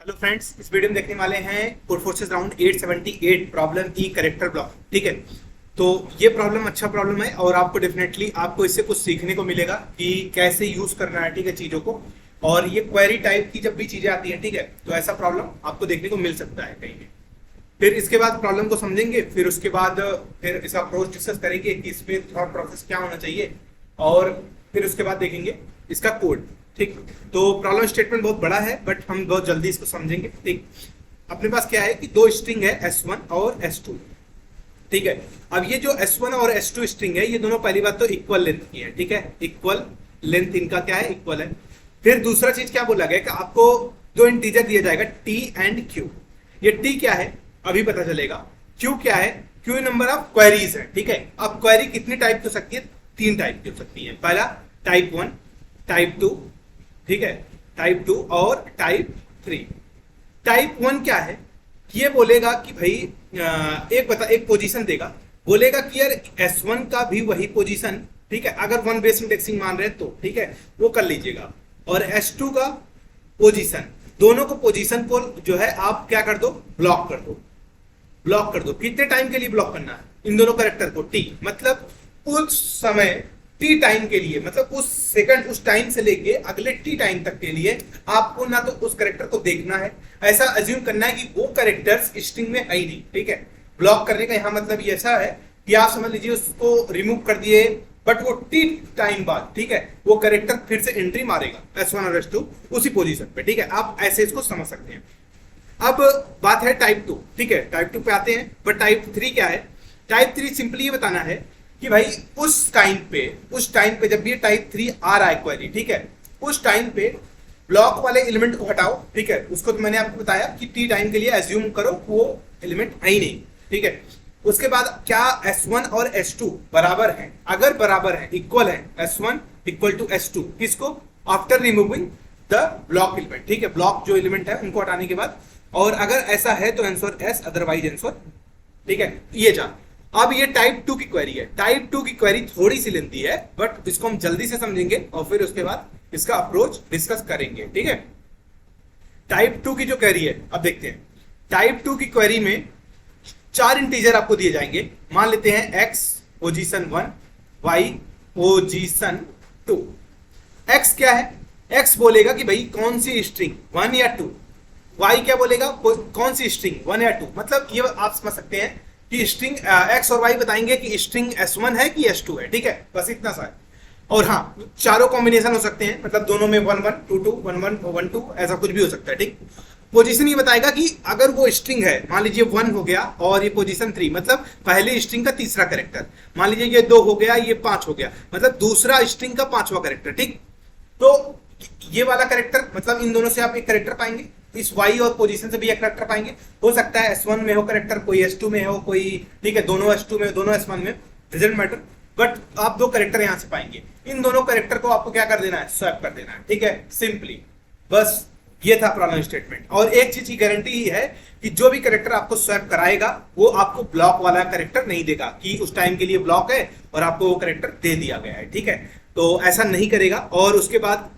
Hello friends, इस video में देखने वाले हैं कोड फोर्सेस राउंड 878 प्रॉब्लम की करेक्टर ब्लॉक। ठीक है, तो ये प्रॉब्लम अच्छा प्रॉब्लम है और आपको डेफिनेटली आपको इससे कुछ सीखने को मिलेगा कि कैसे यूज करना है। ठीक है, चीजों को। और ये क्वेरी टाइप की जब भी चीजें आती हैं, ठीक है, तो ऐसा प्रॉब्लम आपको देखने को मिल सकता है कहीं भी। फिर इसके बाद प्रॉब्लम को समझेंगे, फिर उसके बाद फिर इसका अप्रोच डिस्कस करेंगे कि इसमें थॉट प्रोसेस क्या होना चाहिए, और फिर उसके बाद देखेंगे इसका कोड। ठीक, तो प्रॉब्लम स्टेटमेंट बहुत बड़ा है बट हम बहुत जल्दी इसको समझेंगे। ठीक, अपने पास क्या है कि दो स्ट्रिंग है S1 और S2। ठीक है, अब ये जो S1 और S2 स्ट्रिंग है, ये दोनों पहली बात तो इक्वल लेंथ की है। ठीक है, इक्वल लेंथ इनका क्या है, इक्वल है। फिर दूसरा चीज क्या बोला गया कि आपको दो इंटीजर दिया जाएगा T एंड Q। ये T क्या है अभी पता चलेगा, Q क्या है, Q नंबर ऑफ क्वेरीज है। ठीक है, अब क्वेरी कितनी टाइप की हो सकती है, तीन टाइप की हो सकती है। पहला टाइप 1, टाइप 2, ठीक है, टाइप 2 और टाइप 3। टाइप 1 क्या है, ये बोलेगा कि भाई एक पोजीशन देगा, बोलेगा कि यार S1 का भी वही पोजीशन, ठीक है, अगर वन बेस इंडेक्सिंग मान रहे हैं तो ठीक है वो कर लीजिएगा। और S2 का पोजीशन, दोनों को पोजीशन को जो है आप क्या कर दो, ब्लॉक कर दो। ब्लॉक कर दो कितने टाइम के लिए ब्लॉक करना है इन दोनों कैरेक्टर को, T मतलब उस समय टी टाइम के लिए, मतलब उस सेकंड उस टाइम से लेके अगले टी टाइम तक के लिए आपको ना तो उस करेक्टर को देखना है, ऐसा अज्यूम करना है कि वो करेक्टर्स स्ट्रिंग में है ही नहीं। ठीक है, ब्लॉक करने का यहां मतलब ये ऐसा है कि आप समझ लीजिए उसको रिमूव कर दिए, बट वो टी टाइम बाद, ठीक है, वो करेक्टर फिर से एंट्री मारेगा S1 और S2 उसी पोजीशन पे। ठीक है, आप ऐसे इसको समझ सकते हैं। अब बात है टाइप 2। ठीक है, टाइप 2 पे आते हैं। बट टाइप 3 क्या है, टाइप 3 सिंपली ये बताना है कि भाई उस टाइम पे जब ये टाइप 3 आ रहा है क्वेरी, ठीक है, उस टाइम पे ब्लॉक वाले एलिमेंट को हटाओ। ठीक है, उसको तो मैंने आपको बताया कि टी टाइम के लिए एज्यूम करो वो एलिमेंट है ही नहीं। ठीक है, उसके बाद क्या S1 और S2 बराबर हैं, अगर बराबर है, इक्वल है, S1 इक्वल टू S2 किसको, after removing the block element. ठीक है, ब्लॉक जो एलिमेंट है उनको हटाने के बाद, और अगर ऐसा है तो आंसर S, अदरवाइज आंसर। ठीक है, ये जान। अब ये टाइप 2 की क्वेरी है। टाइप 2 की क्वेरी थोड़ी सी लेंथी है बट इसको हम जल्दी से समझेंगे और फिर उसके बाद इसका अप्रोच डिस्कस करेंगे। ठीक है, टाइप 2 की जो क्वेरी है अब देखते हैं। टाइप 2 की क्वेरी में चार इंटीजर आपको दिए जाएंगे। मान लेते हैं x position 1, y position 2। x क्या है, x बोलेगा कि भाई कौन सी स्ट्रिंग 1 या 2, y क्या बोलेगा कौन सी स्ट्रिंग 1 या 2। मतलब ये आप समझ सकते हैं कि स्ट्रिंग x और y बताएंगे कि स्ट्रिंग S1 है कि S2 है। ठीक है, बस इतना सा है। और हाँ, चारों कॉम्बिनेशन हो सकते हैं, मतलब दोनों में 1 1 2 2 1 1 1 2 ऐसा कुछ भी हो सकता है। ठीक, पोजीशन ये बताएगा कि अगर वो स्ट्रिंग है, मान लीजिए 1 हो गया और ये पोजीशन 3, मतलब पहले स्ट्रिंग का तीसरा कैरेक्टर। मान लीजिए ये 2 हो गया, ये 5 हो गया, मतलब दूसरा स्ट्रिंग का पांचवा कैरेक्टर। ठीक, तो ये वाला कैरेक्टर, मतलब इन दोनों से आप एक कैरेक्टर पाएंगे, इस y और पोजीशन से भी एक कैरेक्टर पाएंगे। हो सकता है S1 में हो कैरेक्टर, कोई S2 में हो, कोई, ठीक है, दोनों S2 में, दोनों S1 में, डजंट मैटर, बट आप दो कैरेक्टर यहां से पाएंगे। इन दोनों कैरेक्टर को आपको क्या कर देना है, स्वैप कर देना है। ठीक है, सिंपली बस ये था प्रॉब्लम स्टेटमेंट। और एक चीज की गारंटी ही है कि जो भी कैरेक्टर आपको स्वैप कराएगा वो आपको ब्लॉक वाला कैरेक्टर नहीं देगा कि उस टाइम के लिए ब्लॉक है और आपको वो कैरेक्टर दे दिया गया है। ठीक है, तो ऐसा नहीं करेगा। और उसके बाद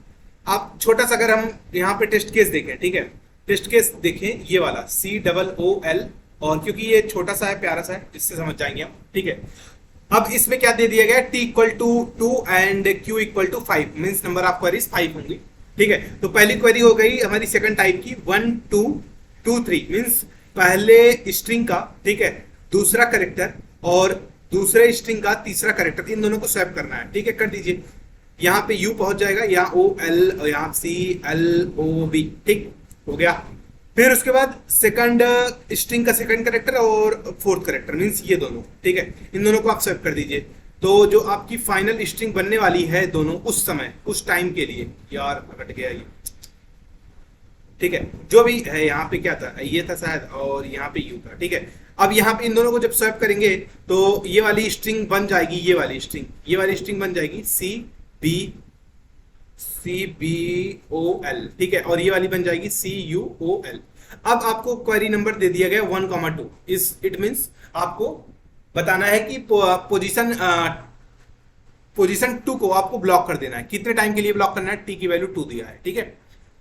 आप छोटा सा, अगर हम यहाँ पे टेस्ट केस देखें, ठीक है, टेस्ट केस देखें ये वाला COOL, और क्योंकि ये छोटा सा है, प्यारा सा है, इससे समझ जाएंगे हम। ठीक है, अब इसमें क्या दे दिया गया, T equal to 2 and Q equal to 5, means number of queries 5 होंगी। ठीक है, तो पहली क्वेरी हो गई हमारी सेकंड टाइप की 1 2 2 3, मीन्स पहले स्ट्रिंग का, ठीक है, दूसरा करेक्टर और दूसरे स्ट्रिंग का तीसरा करेक्टर, इन दोनों को स्वैप करना है। ठीक है, कर दीजिए। यहाँ पे U पहुंच जाएगा, यहाँ OL, यहाँ CLOV। ठीक हो गया। फिर उसके बाद सेकंड स्ट्रिंग का सेकंड करेक्टर और फोर्थ करेक्टर, मीन्स ये दोनों। ठीक है, इन दोनों को आप स्वैप कर दीजिए। तो जो आपकी फाइनल स्ट्रिंग बनने वाली है दोनों उस समय, उस टाइम के लिए, यार हट गया ये, ठीक है, जो भी है, यहाँ पे क्या था, ये था शायद, और यहाँ पे U था। ठीक है, अब यहाँ पे इन दोनों को जब स्वैप करेंगे तो ये वाली स्ट्रिंग बन जाएगी, ये वाली स्ट्रिंग बन जाएगी CBOL। ठीक है, और ये वाली बन जाएगी CUOL। अब आपको क्वेरी नंबर दे दिया गया 1,2, इट मीन्स आपको बताना है कि पोजीशन 2 को आपको ब्लॉक कर देना है। कितने टाइम के लिए ब्लॉक करना है, T की वैल्यू 2 दिया है। ठीक है,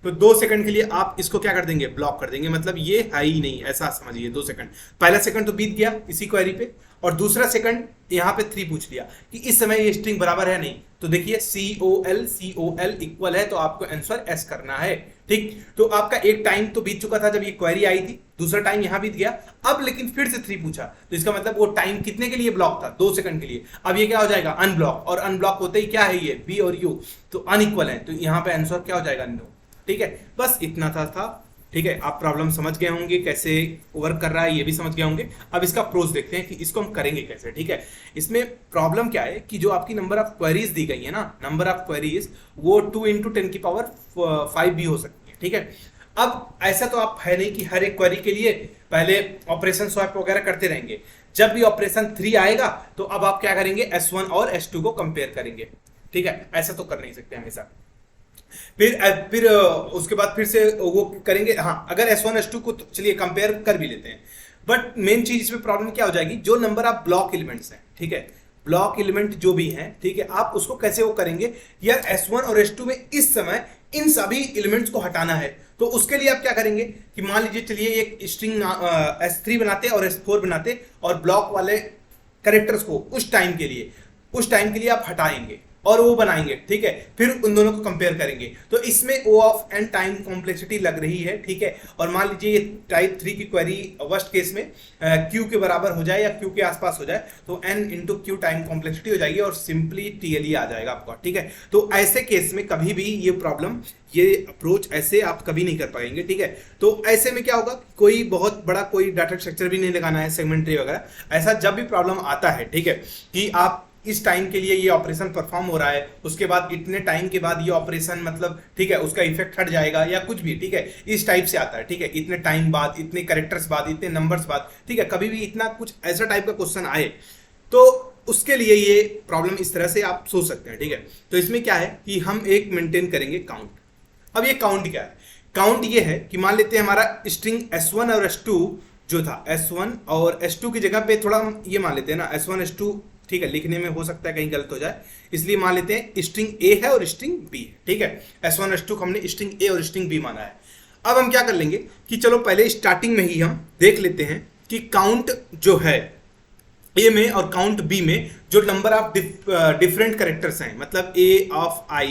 तो 2 सेकंड के लिए आप इसको क्या कर देंगे, ब्लॉक कर देंगे, मतलब ये है ही नहीं, ऐसा समझिए। 2 सेकंड, पहला सेकंड तो बीत गया इसी क्वेरी पे, और दूसरा सेकंड यहाँ पे 3 पूछ लिया कि इस समय ये स्ट्रिंग बराबर है नहीं, तो देखिए COL इक्वल है, तो आपको आंसर एस करना है। ठीक, तो आपका एक टाइम तो बीत चुका था जब ये क्वेरी आई थी, दूसरा टाइम यहां बीत गया, अब लेकिन फिर से 3 पूछा, तो इसका मतलब वो टाइम कितने के लिए ब्लॉक था, 2 सेकंड के लिए। अब ये क्या हो जाएगा, अनब्लॉक, और अनब्लॉक होते ही क्या है, ये बी और यू तो अनइक्वल है, तो यहाँ पे आंसर क्या हो जाएगा, नो। ठीक है, बस इतना था। ठीक है, आप प्रॉब्लम समझ गए होंगे, कैसे वर्क कर रहा है ये भी समझ गए होंगे। अब इसका प्रोज देखते हैं कि इसको हम करेंगे कैसे। ठीक है, इसमें प्रॉब्लम क्या है कि जो आपकी नंबर ऑफ क्वेरीज दी गई है ना, नंबर ऑफ क्वेरीज वो 2 × 10⁵ भी हो सकती है। ठीक है, अब ऐसा तो आप है नहीं कि हर एक क्वेरी के लिए पहले ऑपरेशन स्वैप वगैरह करते रहेंगे। जब भी ऑपरेशन 3 आएगा तो अब आप क्या करेंगे, S1 और S2 को कंपेयर करेंगे। ठीक है, ऐसा तो कर नहीं सकते हमेशा। फिर उसके बाद फिर से वो करेंगे। हाँ, अगर S1 S2 को तो चलिए कंपेयर कर भी लेते हैं, बट मेन चीज इसमें प्रॉब्लम क्या हो जाएगी, जो नंबर ऑफ ब्लॉक एलिमेंट्स हैं, ठीक है, ब्लॉक एलिमेंट जो भी हैं, ठीक है, आप उसको कैसे वो करेंगे यार, S1 और S2 में इस समय इन सभी एलिमेंट्स को हटाना है। तो उसके लिए आप क्या करेंगे कि मान लीजिए चलिए एक स्ट्रिंग S3 बनाते और S4 बनाते, और ब्लॉक वाले कैरेक्टर्स को उस टाइम के लिए आप हटाएंगे और वो बनाएंगे। ठीक है, फिर उन दोनों को कंपेयर करेंगे, तो इसमें O of n time complexity लग रही है। ठीक है, और मान लीजिए ये टाइप 3 की क्वेरी वर्स्ट केस में Q के बराबर हो जाए या Q के आसपास हो जाए, तो n × Q टाइम कॉम्प्लेक्सिटी हो जाएगी और सिंपली TLE आ जाएगा आपका। ठीक है, तो ऐसे केस में कभी भी ये प्रॉब्लम, ये अप्रोच ऐसे आप कभी नहीं कर पाएंगे। ठीक है, तो ऐसे में क्या होगा, कोई बहुत बड़ा कोई डाटा स्ट्रक्चर भी नहीं लगाना है, सेगमेंट ट्री वगैरह। ऐसा जब भी प्रॉब्लम आता है, ठीक है, कि आप इस टाइम के लिए ये ऑपरेशन परफॉर्म हो रहा है, उसके बाद इतने टाइम के बाद ये ऑपरेशन मतलब, ठीक है, उसका इफेक्ट हट जाएगा या कुछ भी, ठीक है, इस टाइप से आता है। ठीक है, इतने टाइम बाद, इतने कैरेक्टर्स बाद, इतने नंबर्स बाद, ठीक है, कभी भी इतना कुछ ऐसा टाइप का क्वेश्चन आए तो उसके लिए ये प्रॉब्लम इस तरह से आप सोच सकते हैं। ठीक है, तो इसमें क्या है कि हम एक मेंटेन करेंगे काउंट। अब ये काउंट क्या है, काउंट ये है कि मान लेते हैं हमारा स्ट्रिंग S1 और S2 जो था, S1 और S2 की जगह पे थोड़ा हम ये मान लेते हैं ना, S1 S2, ठीक है, लिखने में हो सकता है कहीं गलत हो जाए, इसलिए मान लेते हैं स्ट्रिंग A है और स्ट्रिंग B है। ठीक है, S1 S2 को हमने स्ट्रिंग A और स्ट्रिंग B माना है। अब हम क्या कर लेंगे कि चलो पहले स्टार्टिंग में ही हम देख लेते हैं कि काउंट जो है A में और काउंट B में जो नंबर ऑफ डिफरेंट कैरेक्टर्स हैं, मतलब A of I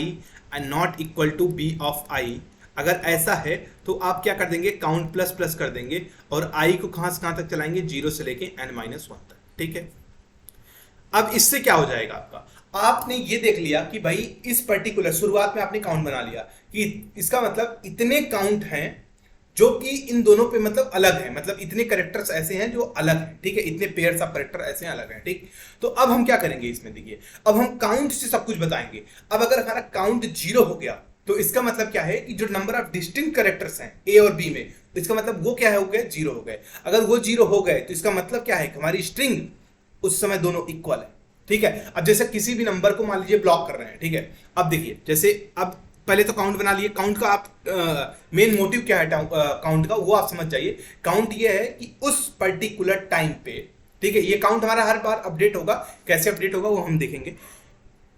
and not equal to B of I, अगर ऐसा है तो आप क्या कर देंगे, काउंट प्लस प्लस कर देंगे और I को कहां से कहां तक चलाएंगे, 0 से लेके n-1 तक। ठीक है, अब इससे क्या हो जाएगा आपका, आपने ये देख लिया कि भाई इस पर्टिकुलर शुरुआत में आपने काउंट बना लिया कि इसका मतलब इतने काउंट हैं जो कि इन दोनों पे मतलब अलग है, मतलब इतने कैरेक्टर्स ऐसे हैं जो अलग हैं। ठीक है, इतने पेयर्स ऑफ कैरेक्टर ऐसे हैं, अलग हैं। ठीक, तो अब हम क्या करेंगे इसमें, देखिए अब हम काउंट से सब कुछ बताएंगे। अब अगर हमारा काउंट 0 हो गया तो इसका मतलब क्या है कि जो नंबर ऑफ डिस्टिंक्ट कैरेक्टर्स हैं A और B में, तो इसका मतलब वो क्या हो गए, 0 हो गए। अगर वो 0 हो गए तो इसका मतलब क्या है कि हमारी स्ट्रिंग उस समय दोनों इक्वल है। ठीक है, अब जैसे किसी भी नंबर को मान लीजिए ब्लॉक कर रहे हैं, ठीक है, अब देखिए जैसे अब पहले तो काउंट बना लिए, काउंट का आप मेन मोटिव क्या है काउंट का, वो आप समझ जाइए। काउंट ये है कि उस पर्टिकुलर टाइम पे, ठीक है, ये काउंट हमारा हर बार अपडेट होगा, कैसे अपडेट होगा वो हम देखेंगे।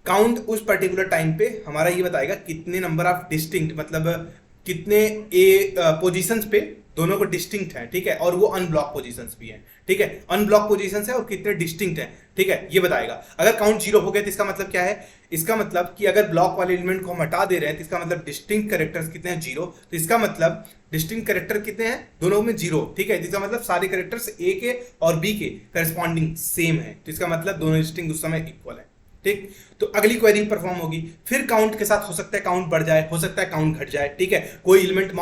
काउंट उस पर्टिकुलर टाइम पे हमारा ये बताएगा कितने नंबर ऑफ डिस्टिंक्ट, मतलब कितने ए पोजीशंस पे दोनों को डिस्टिंक्ट है। ठीक है, और वो अनब्लॉक पोजीशंस भी हैं। ठीक है, अनब्लॉक पोजीशंस है और कितने डिस्टिंक्ट हैं। ठीक है, ये बताएगा। अगर काउंट 0 हो गया तो इसका मतलब क्या है, इसका मतलब कि अगर ब्लॉक वाले एलिमेंट को हम हटा दे रहे हैं तो इसका मतलब डिस्टिंक्ट कैरेक्टर्स कितने हैं, 0। तो इसका मतलब डिस्टिंक्ट कैरेक्टर कितने हैं, दोनों में 0। ठीक है, इसका मतलब सारे कैरेक्टर्स A के और B के करस्पॉन्डिंग सेम है, तो इसका मतलब दोनों डिस्टिंक्ट उस समय इक्वल है। ठीक, तो अगली क्वेरी परफॉर्म होगी। फिर काउंट के साथ हो सकता है काउंट बढ़ जाए, हो सकता है काउंट घट जाए। ठीक है, कोई एलिमेंट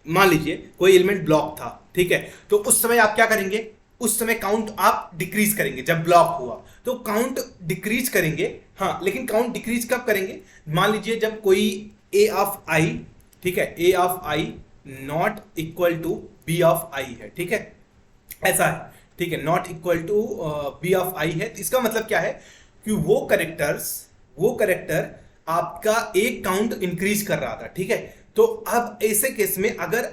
मान लीजिए कोई एलिमेंट ब्लॉक था, ठीक है, तो उस समय आप क्या करेंगे, उस समय काउंट आप डिक्रीज करेंगे। जब ब्लॉक हुआ तो काउंट डिक्रीज करेंगे। हाँ, लेकिन काउंट डिक्रीज कब करेंगे, मान लीजिए जब कोई A ऑफ I, ठीक है, A of I not equal to B of I है। ठीक है, ऐसा है। ठीक है, not equal to B of I है, तो इसका मतलब क्या है कि वो करेक्टर आपका एक काउंट इंक्रीज कर रहा था। ठीक है, तो अब ऐसे केस में अगर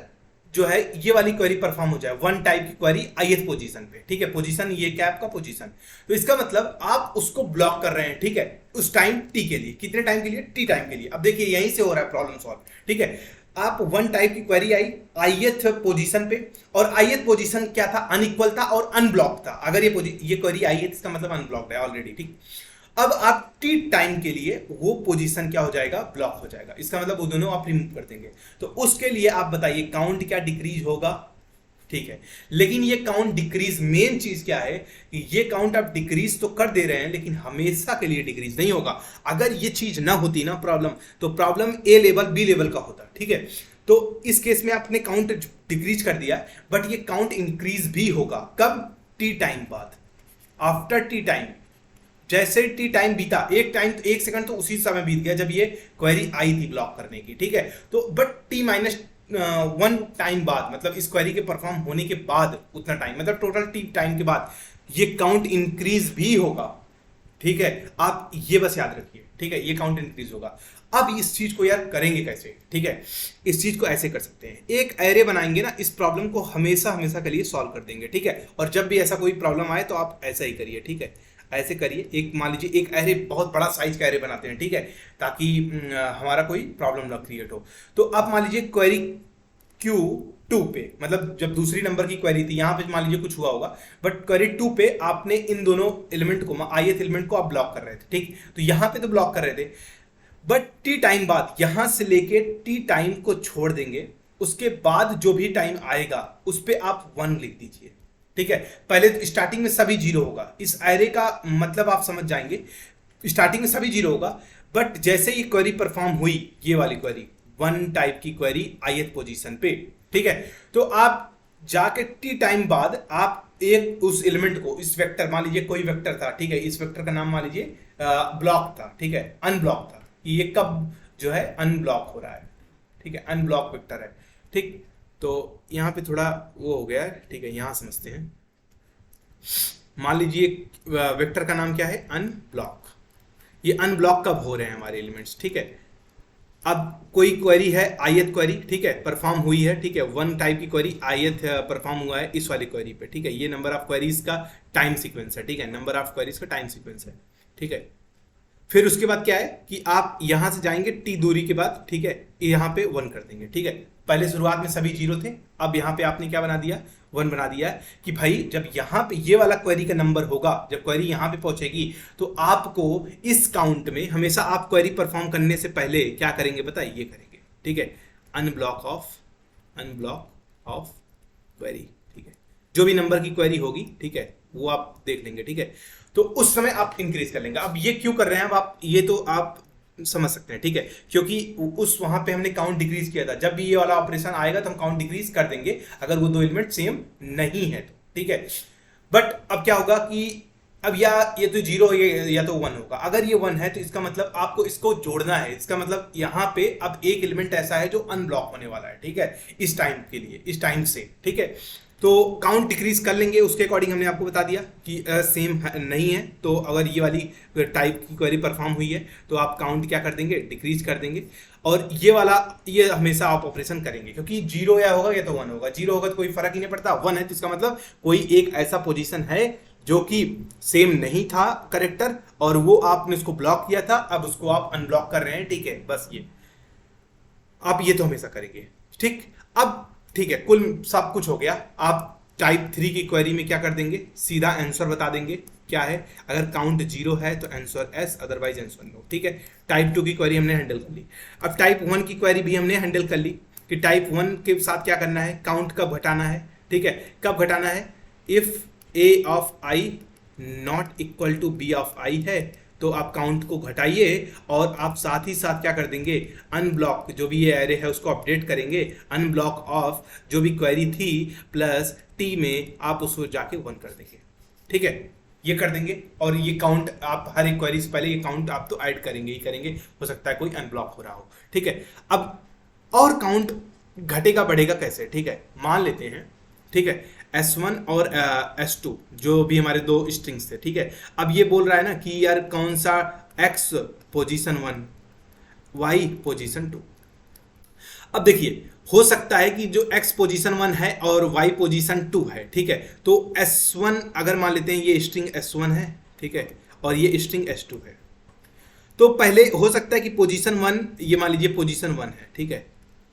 जो है ये वाली क्वेरी परफॉर्म हो जाए, वन टाइप की क्वेरी ith पोजीशन पे, ठीक है, पोजीशन ये क्या है आपका पोजीशन, तो इसका मतलब आप उसको ब्लॉक कर रहे हैं, ठीक है, उस टाइम t के लिए, कितने टाइम के लिए, t टाइम के लिए। अब देखिए यहीं से हो रहा है प्रॉब्लम सॉल्व, ठीक है, आप वन टाइप की क्वेरी आई ith पोजीशन पे, और ith पोजीशन क्या था, अनइक्वल था और अनब्लॉक था। अगर ये क्वेरी ith इसका मतलब अनब्लॉक्ड है ऑलरेडी, ठीक। अब आप टी टाइम के लिए वो पोजीशन क्या हो जाएगा, ब्लॉक हो जाएगा, इसका मतलब वो दोनों आप रिमूव कर देंगे। तो उसके लिए आप बताइए काउंट क्या डिक्रीज होगा, ठीक है, लेकिन ये काउंट डिक्रीज, मेन चीज क्या है कि ये काउंट आप डिक्रीज तो कर दे रहे हैं लेकिन हमेशा के लिए डिक्रीज नहीं होगा। अगर ये चीज ना होती ना प्रॉब्लम, तो प्रॉब्लम ए लेवल बी लेवल का होता, ठीक है। तो इस केस में आपने काउंट डिक्रीज कर दिया, बट ये काउंट इंक्रीज भी होगा कब, टी टाइम बाद, आफ्टर टी टाइम। जैसे टी टाइम बीता, एक सेकंड तो उसी समय बीत गया जब ये क्वेरी आई थी ब्लॉक करने की, ठीक है, तो but T minus one time बाद, मतलब इस क्वेरी के परफॉर्म होने के बाद उतना टाइम, मतलब टोटल टी टाइम के बाद ये काउंट इंक्रीज भी होगा, ठीक है, आप ये बस याद रखिए, ठीक है, ये काउंट इंक्रीज होगा। अब इस चीज को यार करेंगे कैसे, ठीक है, इस चीज को ऐसे कर सकते हैं, एक एरे बनाएंगे ना, इस प्रॉब्लम को हमेशा हमेशा के लिए सॉल्व कर देंगे, ठीक है, और जब भी ऐसा कोई प्रॉब्लम आए तो आप ऐसा ही करिए, ठीक है, ऐसे करिए। एक मान लीजिए एक एरे, बहुत बड़ा साइज का एरे बनाते हैं, ठीक है, ताकि हमारा कोई प्रॉब्लम ना क्रिएट हो। तो आप मान लीजिए क्वेरी Q2 पे, मतलब जब दूसरी नंबर की क्वेरी थी, यहां पे मान लीजिए कुछ हुआ होगा, बट क्वेरी 2 पे आपने इन दोनों एलिमेंट को, ith एलिमेंट को आप ब्लॉक कर रहे थे, ठीक, तो यहां पे तो ब्लॉक कर रहे थे, बट टी टाइम बाद, यहां से लेके टी टाइम को छोड़ देंगे, उसके बाद जो भी टाइम आएगा उस पे आप 1 लिख दीजिए, ठीक है। पहले स्टार्टिंग में सभी जीरो होगा, इस एरे का मतलब आप समझ जाएंगे, स्टार्टिंग में सभी जीरो होगा, बट जैसे ये क्वेरी परफॉर्म हुई, ये वाली क्वेरी वन टाइप की क्वेरी ith पोजीशन पे, ठीक है, तो आप जाके टी टाइम बाद आप एक उस एलिमेंट को, इस वेक्टर, मान लीजिए कोई वेक्टर था, ठीक है, इस वेक्टर का नाम मान लीजिए ब्लॉक था, ठीक है, अनब्लॉक था, ये कब जो है अनब्लॉक हो रहा है, ठीक है, अनब्लॉक वेक्टर है, ठीक। तो यहाँ पे थोड़ा वो हो गया है, ठीक है, यहाँ समझते हैं। मान लीजिए वेक्टर का नाम क्या है, अनब्लॉक, ये अनब्लॉक कब हो रहे हैं हमारे एलिमेंट्स, ठीक है। अब कोई क्वेरी है ith क्वेरी, ठीक है, परफॉर्म हुई है, ठीक है, वन टाइप की क्वेरी ith परफॉर्म हुआ है इस वाली क्वेरी पे, ठीक है, ये नंबर ऑफ क्वेरीज का टाइम सीक्वेंस है, ठीक है, नंबर ऑफ क्वेरीज का टाइम सीक्वेंस है, ठीक है। फिर उसके बाद क्या है कि आप यहां से जाएंगे टी दूरी के बाद, ठीक है, यहां पे 1 कर देंगे, ठीक है, पहले शुरुआत में सभी जीरो थे, अब यहां पे आपने क्या बना दिया, 1 बना दिया कि भाई जब यहां पे ये वाला क्वेरी का नंबर होगा, जब क्वेरी यहां पे पहुंचेगी, तो आपको इस काउंट में हमेशा आप क्वेरी परफॉर्म करने से पहले क्या करेंगे बताइए, ये करेंगे, ठीक है, अनब्लॉक ऑफ क्वेरी, ठीक है, जो भी नंबर की क्वेरी होगी, ठीक है, वो आप देख लेंगे, ठीक है, तो उस समय आप इंक्रीज कर लेंगे। अब ये क्यों कर रहे हैं, अब आप ये तो आप समझ सकते हैं, ठीक है, क्योंकि उस वहां पे हमने काउंट डिक्रीज किया था, जब भी ये वाला ऑपरेशन आएगा तो हम काउंट डिक्रीज कर देंगे अगर वो दो एलिमेंट सेम नहीं है तो, ठीक है। बट अब क्या होगा कि अब या ये तो 0 या तो 1 होगा, अगर ये 1 है तो इसका मतलब आपको इसको जोड़ना है, इसका मतलब यहां पे अब एक एलिमेंट ऐसा है जो अनब्लॉक होने वाला है, ठीक है, इस टाइम के लिए, इस टाइम से, ठीक है, तो काउंट डिक्रीज कर लेंगे, उसके अकॉर्डिंग हमने आपको बता दिया कि सेम नहीं है, तो अगर ये वाली टाइप की क्वेरी परफॉर्म हुई है तो आप काउंट क्या कर देंगे, डिक्रीज कर देंगे, और ये वाला ये हमेशा आप ऑपरेशन करेंगे, क्योंकि 0 या होगा या तो 1 होगा, 0 होगा तो कोई फर्क ही नहीं पड़ता, 1 है तो इसका मतलब कोई एक ऐसा पोजीशन है जो कि सेम नहीं था करेक्टर, और वो आपने उसको ब्लॉक किया था, अब उसको आप अनब्लॉक कर रहे हैं, ठीक है, बस ये आप ये तो हमेशा करेंगे, ठीक। अब ठीक है, कुल सब कुछ हो गया, आप टाइप 3 की क्वेरी में क्या कर देंगे, सीधा आंसर बता देंगे क्या है, अगर काउंट 0 है तो answer yes, otherwise answer no, ठीक है। टाइप 2 की क्वेरी हमने हैंडल कर ली। अब टाइप 1 की क्वेरी भी हमने हैंडल कर ली कि टाइप 1 के साथ क्या करना है, काउंट कब घटाना है, ठीक है, कब घटाना है, if a of i not equal to b of i है तो आप काउंट को घटाइए, और आप साथ ही साथ क्या कर देंगे, अनब्लॉक जो भी ये एरे है उसको अपडेट करेंगे, अनब्लॉक ऑफ जो भी क्वेरी थी प्लस टी में आप उसको जाके 1 कर देंगे, ठीक है, ये कर देंगे, और ये काउंट आप हर एक क्वेरी से पहले ये काउंट आप तो ऐड करेंगे ही करेंगे, हो सकता है कोई अनब्लॉक हो रहा हो, ठीक है। अब और काउंट घटेगा बढ़ेगा कैसे, ठीक है, मान लेते हैं, ठीक है, S1 और S2 जो भी हमारे दो स्ट्रिंग्स थे, ठीक है, अब ये बोल रहा है ना कि यार कौन सा x पोजीशन 1 y पोजीशन 2। अब देखिए हो सकता है कि जो x पोजीशन 1 है और y पोजीशन 2 है, ठीक है। तो S1 अगर मान लेते हैं ये स्ट्रिंग S1 है, ठीक है, और ये स्ट्रिंग S2 है, तो पहले हो सकता है कि पोजीशन 1, ये मान लीजिए पोजीशन 1 है, ठीक है,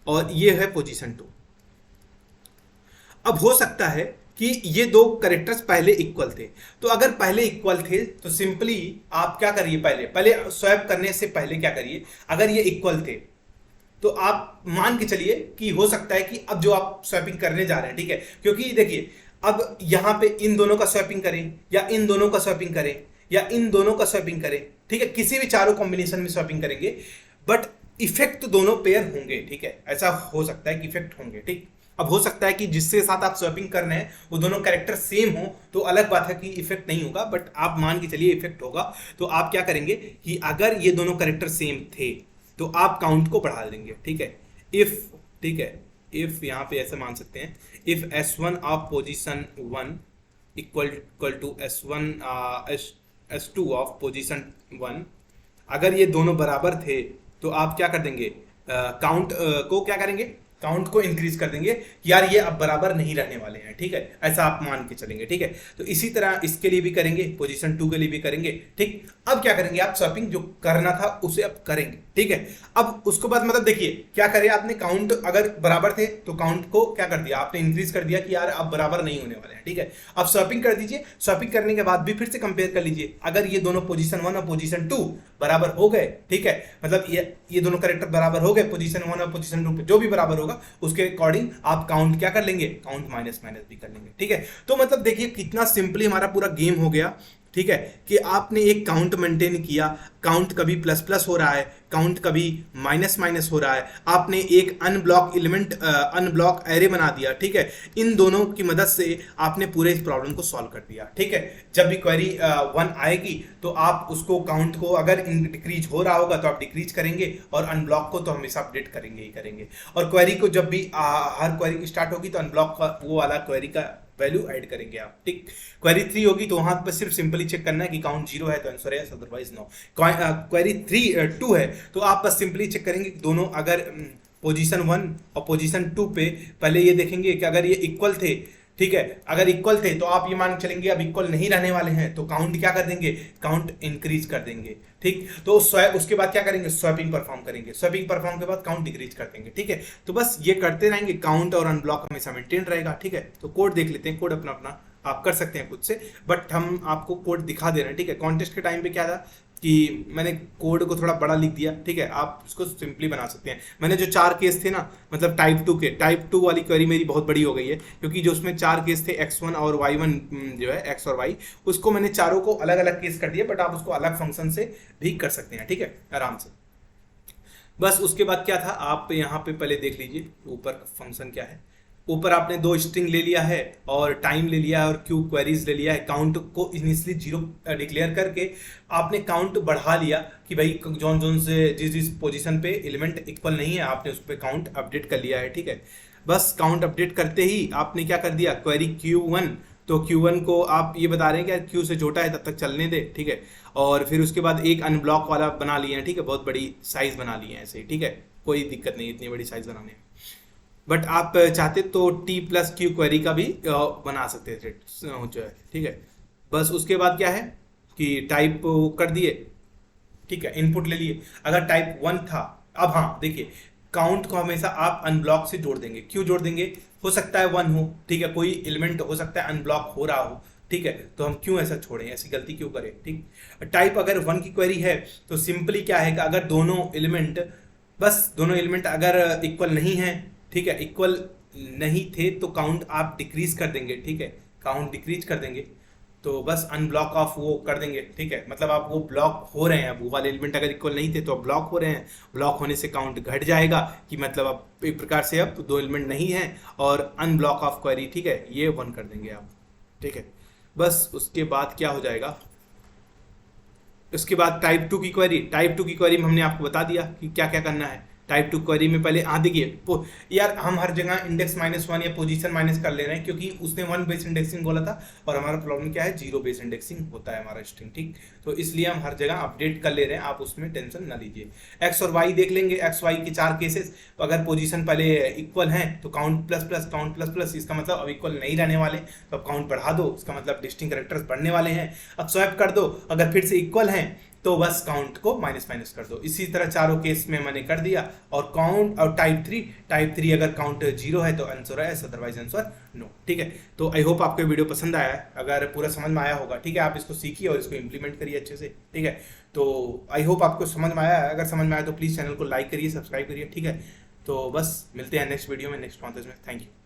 और ये है पोजीशन 2। अब हो सकता है कि ये दो करेक्टर्स पहले इक्वल थे, तो अगर पहले इक्वल थे तो सिंपली आप क्या करिए, पहले स्वैप करने से पहले क्या करिए, अगर ये इक्वल थे तो आप मान के चलिए कि हो सकता है कि अब जो आप स्वैपिंग करने जा रहे हैं, ठीक है, क्योंकि देखिए अब यहां पे इन दोनों का स्वैपिंग करें या इन दोनों का स्वैपिंग करें या इन दोनों का स्वैपिंग करें, ठीक है, किसी भी चारों कॉम्बिनेशन में स्वैपिंग करेंगे, बट इफेक्ट तो दोनों पेयर होंगे, ठीक है, ऐसा हो सकता है कि इफेक्ट होंगे, ठीक। अब हो सकता है कि जिसके साथ आप स्वैपिंग कर रहे हैं वो दोनों कैरेक्टर सेम हो, तो अलग बात है कि इफेक्ट नहीं होगा, बट आप मान के चलिए इफेक्ट होगा। तो आप क्या करेंगे कि अगर ये दोनों कैरेक्टर सेम थे तो आप काउंट को बढ़ा देंगे, ठीक है, इफ, ठीक है, इफ यहां पे ऐसे मान सकते हैं, if S1 of position 1 equal to S2 of position 1, अगर ये दोनों बराबर थे तो आप क्या कर देंगे, काउंट को क्या करेंगे, काउंट को इंक्रीज कर देंगे कि यार ये अब बराबर नहीं रहने वाले हैं, ठीक है, ऐसा आप मान के चलेंगे, ठीक है। तो इसी तरह इसके लिए भी करेंगे, पोजीशन 2 के लिए भी करेंगे, ठीक। अब क्या करेंगे, आप स्वैपिंग जो करना था उसे अब करेंगे, ठीक है। अब उसके बाद मतलब देखिए क्या करे, आपने काउंट अगर बराबर थे तो काउंट को क्या कर दिया, आपने इंक्रीज कर दिया कि यार अब बराबर नहीं होने वाले हैं, ठीक है। अब स्वैपिंग कर दीजिए, स्वैपिंग करने के बाद भी फिर से कंपेयर कर लीजिए, अगर ये दोनों पोजीशन 1 और पोजीशन 2 बराबर हो गए, ठीक है, मतलब ये दोनों कैरेक्टर बराबर हो गए, पोजीशन 1 और पोजीशन 2 पे जो भी बराबर होगा उसके अकॉर्डिंग आप काउंट क्या कर लेंगे, काउंट माइनस भी कर लेंगे, ठीक है। तो मतलब देखिए कितना सिंपली हमारा पूरा गेम हो गया, ठीक है, कि आपने एक काउंट मेंटेन किया, काउंट कभी प्लस प्लस हो रहा है, काउंट कभी माइनस माइनस हो रहा है, आपने एक अनब्लॉक एलिमेंट अनब्लॉक एरे बना दिया, ठीक है। इन दोनों की मदद से आपने पूरे इस प्रॉब्लम को सॉल्व कर दिया, ठीक है। जब भी क्वेरी 1 आएगी तो आप उसको काउंट को अगर डिक्रीज हो रहा होगा तो आप डिक्रीज करेंगे और अनब्लॉक को तो हमेशा अपडेट करेंगे ही करेंगे, और क्वेरी को जब भी हर क्वेरी स्टार्ट होगी तो अनब्लॉक का वो वाला क्वेरी का वैल्यू ऐड करेंगे आप, ठीक। क्वेरी 3 होगी तो वहां पर सिर्फ सिंपली चेक करना है कि काउंट 0 है तो आंसर है, अदरवाइज नो। क्वेरी 2 है तो आप बस सिंपली चेक करेंगे कि दोनों अगर पोजीशन 1 और पोजीशन 2 पे पहले ये देखेंगे कि अगर ये इक्वल थे, ठीक है, अगर इक्वल थे तो आप ये मान चलेंगे अब इक्वल नहीं रहने वाले हैं तो काउंट क्या कर देंगे, काउंट इंक्रीज कर देंगे, ठीक। तो उसके बाद क्या करेंगे, स्वैपिंग परफॉर्म करेंगे, स्वैपिंग परफॉर्म के बाद काउंट डिक्रीज कर देंगे, ठीक है। तो बस ये करते रहेंगे, काउंट और अनब्लॉक हमेशा मेंटेन रहेगा, ठीक है। तो कोड देख लेते हैं, कोड अपना अपना आप कर सकते हैं खुद से, बट हम आपको कोड दिखा दे रहे हैं, ठीक है। कॉन्टेस्ट के टाइम पे क्या था कि मैंने कोड को थोड़ा बड़ा लिख दिया, ठीक है, आप उसको सिंपली बना सकते हैं। मैंने जो 4 केस थे ना, मतलब टाइप 2 वाली क्वेरी मेरी बहुत बड़ी हो गई है, क्योंकि जो उसमें 4 केस थे x1 और y1 जो है x और y, उसको मैंने चारों को अलग अलग केस कर दिया, बट आप उसको अलग फंक्शन से भी कर सकते हैं, ठीक है, आराम से। बस उसके बाद क्या था, आप यहाँ पे पहले देख लीजिए ऊपर फंक्शन क्या है। ऊपर आपने 2 स्ट्रिंग ले लिया है और टाइम ले लिया है और क्यू क्वेरीज ले लिया है, काउंट को इनिशियली 0 डिक्लेयर करके आपने काउंट बढ़ा लिया कि भाई जॉन जोन से जिस पोजीशन पे एलिमेंट इक्वल नहीं है आपने उस पर काउंट अपडेट कर लिया है, ठीक है। बस काउंट अपडेट करते ही आपने क्या कर दिया, क्वेरी Q1, तो Q1 को आप ये बता रहे हैं कि Q से छोटा है तब तक चलने दे, ठीक है। और फिर उसके बाद एक अनब्लॉक वाला बना लिए हैं, ठीक है, बहुत बड़ी साइज बना लिए हैं ऐसे ही, ठीक है, कोई दिक्कत नहीं इतनी बड़ी साइज बनाने में, बट आप चाहते तो T+Q क्वेरी का भी बना सकते थे जो है, ठीक है। बस उसके बाद क्या है कि टाइप कर दिए, ठीक है, इनपुट ले लिए, अगर टाइप 1 था, अब हाँ देखिए काउंट को हमेशा आप अनब्लॉक से जोड़ देंगे, क्यों जोड़ देंगे, हो सकता है 1 हो, ठीक है, कोई एलिमेंट हो सकता है अनब्लॉक हो रहा हो, ठीक है, तो हम क्यों ऐसा छोड़ें, ऐसी गलती क्यों करें, ठीक। टाइप अगर 1 की क्वेरी है तो सिंपली क्या है कि अगर दोनों एलिमेंट अगर इक्वल नहीं है, ठीक है, इक्वल नहीं थे तो काउंट आप डिक्रीज कर देंगे, ठीक है, काउंट डिक्रीज कर देंगे, तो बस अनब्लॉक ऑफ वो कर देंगे, ठीक है, मतलब आप वो ब्लॉक हो रहे हैं, अब वो वाले एलिमेंट अगर इक्वल नहीं थे तो अब ब्लॉक हो रहे हैं, ब्लॉक होने से काउंट घट जाएगा कि मतलब अब एक प्रकार से अब 2 एलिमेंट नहीं है, और अनब्लॉक ऑफ क्वेरी, ठीक है, ये 1 कर देंगे आप, ठीक है। बस उसके बाद क्या हो जाएगा, उसके बाद टाइप 2 की क्वेरी में हमने आपको बता दिया कि क्या क्या करना है, टाइप 2 क्वेरी में पहले देखिए यार हम हर जगह इंडेक्स -1 या पोजीशन माइनस कर ले रहे हैं क्योंकि उसने 1 बेस इंडेक्सिंग बोला था और हमारा प्रॉब्लम क्या है, 0 बेस इंडेक्सिंग होता है हमारा स्ट्रिंग, ठीक। तो इसलिए हम हर जगह अपडेट कर ले रहे हैं, आप उसमें टेंशन ना लीजिए। एक्स और वाई देख लेंगे, एक्स वाई के 4 केसेस। अगर पोजीशन पहले इक्वल हैं तो count plus plus, count plus plus, इसका मतलब अब इक्वल नहीं रहने वाले तो अब काउंट बढ़ा दो, इसका मतलब डिस्टिंक्ट कैरेक्टर्स बढ़ने वाले हैं। अब स्वैप कर दो, अगर फिर से इक्वल हैं तो बस काउंट को माइनस माइनस कर दो। इसी तरह चारों केस में मैंने कर दिया। और काउंट और टाइप 3 अगर काउंट 0 है तो आंसर है, अदरवाइज आंसर नो, ठीक है। तो आई होप आपको वीडियो पसंद आया है, अगर पूरा समझ में आया होगा, ठीक है। आप इसको सीखिए और इसको इंप्लीमेंट करिए अच्छे से, ठीक है। तो आई होप आपको समझ में आया है, अगर समझ में आया तो प्लीज़ चैनल को लाइक करिए, सब्सक्राइब करिए, ठीक है। तो बस मिलते हैं नेक्स्ट वीडियो में, नेक्स्ट कॉन्टेस्ट में। Thank you.